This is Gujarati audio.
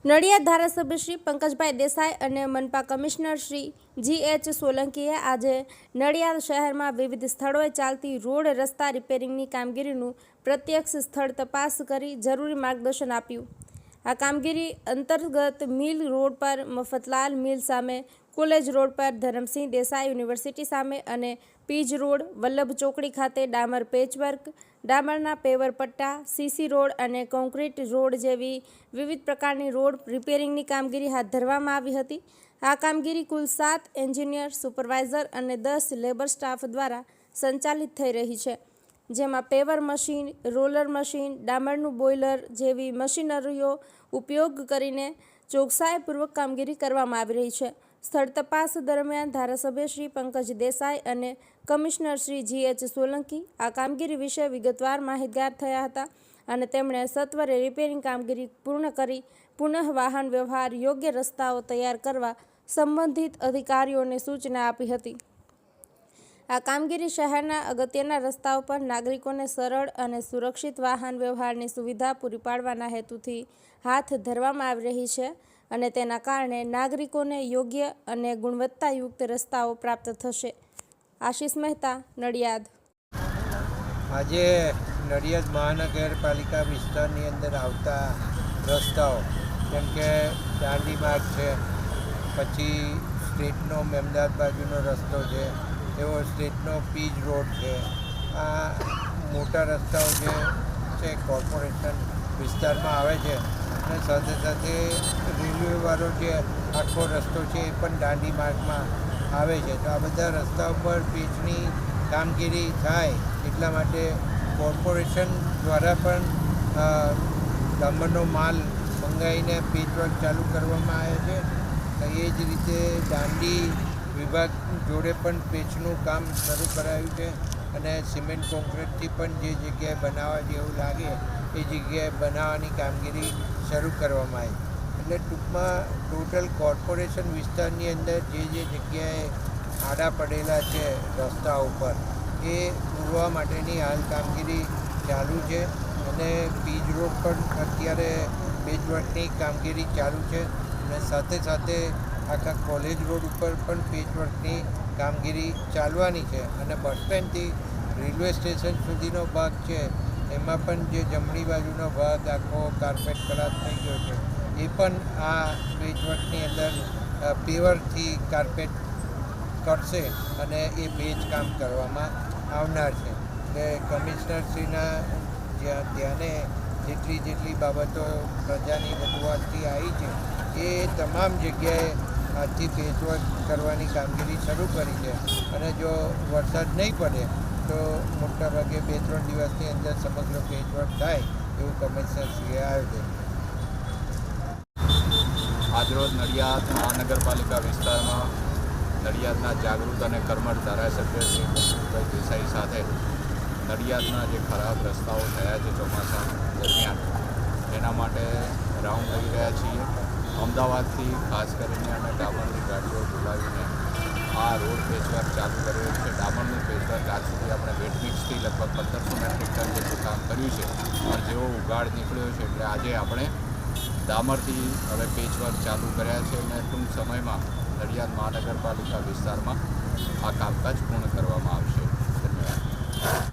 નડિયાદ ધારાસભ્ય શ્રી પંકજભાઈ દેસાઈ અને મનપા કમિશનર શ્રી GH સોલંકીએ આજે નડિયાદ શહેરમાં વિવિધ સ્થળોએ ચાલતી રોડ રસ્તા રિપેરિંગની કામગીરીનું પ્રત્યક્ષ સ્થળ તપાસ કરી જરૂરી માર્ગદર્શન આપ્યું. આ કામગીરી અંતર્ગત મિલ રોડ પર મફતલાલ મિલ સામે, કોલેજ રોડ પર ધરમસિંહ દેસાઈ યુનિવર્સિટી સામે અને પીજ રોડ, વલ્લભ ચોકડી ખાતે ડામર પેચવર્ક, ડામરના પેવર પટ્ટા, CC રોડ અને કોન્ક્રીટ રોડ જેવી વિવિધ પ્રકારની રોડ રિપેરિંગની કામગીરી હાથ ધરવામાં આવી હતી. આ કામગીરી કુલ 7 એન્જિનિયર, સુપરવાઇઝર અને 10 લેબર સ્ટાફ દ્વારા સંચાલિત થઈ રહી છે, જેમાં પેવર મશીન, રોલર મશીન, ડામરનું બોઇલર જેવી મશીનરીઓ ઉપયોગ કરીને ચોકસાઈપૂર્વક કામગીરી કરવામાં આવી રહી છે. સ્થળ તપાસ દરમિયાન ધારાસભ્ય શ્રી પંકજ દેસાઈ અને કમિશનર શ્રી GH સોલંકી આ કામગીરી વિશે વિગતવાર માહિતગાર થયા હતા અને તેમણે સત્વરે રિપેરિંગ કામગીરી પૂર્ણ કરી પુનઃ વાહન વ્યવહાર યોગ્ય રસ્તાઓ તૈયાર કરવા સંબંધિત અધિકારીઓને સૂચના આપી હતી. આ કામગીરી શહેરના અગત્યના રસ્તાઓ પર નાગરિકોને સરળ અને સુરક્ષિત વાહન વ્યવહારની સુવિધા પૂરી પાડવાના હેતુથી હાથ ધરવામાં આવી રહી છે અને તેના કારણે નાગરિકોને યોગ્ય અને ગુણવત્તાયુક્ત રસ્તાઓ પ્રાપ્ત થશે. આશિષ મહેતા, નડિયાદ. આજે નડિયાદ મહાનગરપાલિકા વિસ્તારની અંદર આવતા રસ્તાઓ જેમ કે દાંડી માર્ગ છે, પછી સ્ટેટનો અમદાવાદ બાજુનો રસ્તો છે, એવો સ્ટેટનો પીજ રોડ છે. આ મોટા રસ્તાઓ જે છે કોર્પોરેશન વિસ્તારમાં આવે છે અને સાથે સાથે રેલવેવાળો જે આખો રસ્તો છે એ પણ દાંડી માર્ગમાં આવે છે. તો આ બધા રસ્તાઓ પર પીચની કામગીરી થાય એટલા માટે કોર્પોરેશન દ્વારા પણ ડામરનો માલ મંગાવીને પીચવર્ક ચાલુ કરવામાં આવે છે. એ જ રીતે દાંડી વિભાગ જોડે પણ પેચનું કામ શરૂ કરાયું છે અને સિમેન્ટ કોન્ક્રીટથી પણ જે જગ્યાએ બનાવવા જેવું લાગે એ જગ્યાએ બનાવવાની કામગીરી શરૂ કરવામાં આવી. એટલે ટૂંકમાં ટોટલ કોર્પોરેશન વિસ્તારની અંદર જે જગ્યાએ આડા પડેલા છે રસ્તા ઉપર એ પૂરવા માટેની હાલ કામગીરી ચાલુ છે અને પીજ રોડ પણ અત્યારે પેચવર્કની કામગીરી ચાલુ છે અને સાથે સાથે આખા કોલેજ રોડ ઉપર પણ પેચવર્કની કામગીરી ચાલવાની છે અને બસ સ્ટેન્ડથી રેલવે સ્ટેશન સુધીનો ભાગ છે એમાં પણ જે જમણી બાજુનો ભાગ આખો કાર્પેટ ખલાસ થઈ ગયો છે એ પણ આ પેચવર્કની અંદર પેવરથી કાર્પેટ કરશે અને એ બેજ કામ કરવામાં આવનાર છે. એટલે કમિશનરશ્રીના ધ્યાને જેટલી બાબતો પ્રજાની રજૂઆતથી આવી છે એ તમામ જગ્યાએ આજથી પેચવર્ક કરવાની કામગીરી શરૂ કરી છે અને જો વરસાદ નહીં પડે તો મોટાભાગે 2-3 દિવસની અંદર સમગ્ર પેચવર્ક થાય એવું કમિશનરશ્રીએ આયોજન. આજરોજ નડિયાદ મહાનગરપાલિકા વિસ્તારમાં નડિયાદના જાગૃત અને કર્મઠ ધારાસભ્ય શ્રી પંકજભાઈ દેસાઈ સાથે નડિયાદના જે ખરાબ રસ્તાઓ થયા છે ચોમાસા દરમિયાન એના માટે રાઉન્ડ લઈ રહ્યા છીએ. અમદાવાદથી ખાસ કરીને અમે ડામરની ગાડીઓ બોલાવીને આ રોડ પેચવર્ક ચાલુ કર્યો છે. ડામરનું પેચવર્ક આજ સુધી આપણે વેટ મિક્સથી લગભગ 1500 મેટ્રિક ટન જેટલું કામ કર્યું છે પણ જેવો ઉગાડ નીકળ્યો છે એટલે આજે આપણે ડામરથી હવે પેચવર્ક ચાલુ કર્યા છે અને ટૂંક સમયમાં નડિયાદ મહાનગરપાલિકા વિસ્તારમાં આ કામકાજ પૂર્ણ કરવામાં આવશે. ધન્યવાદ.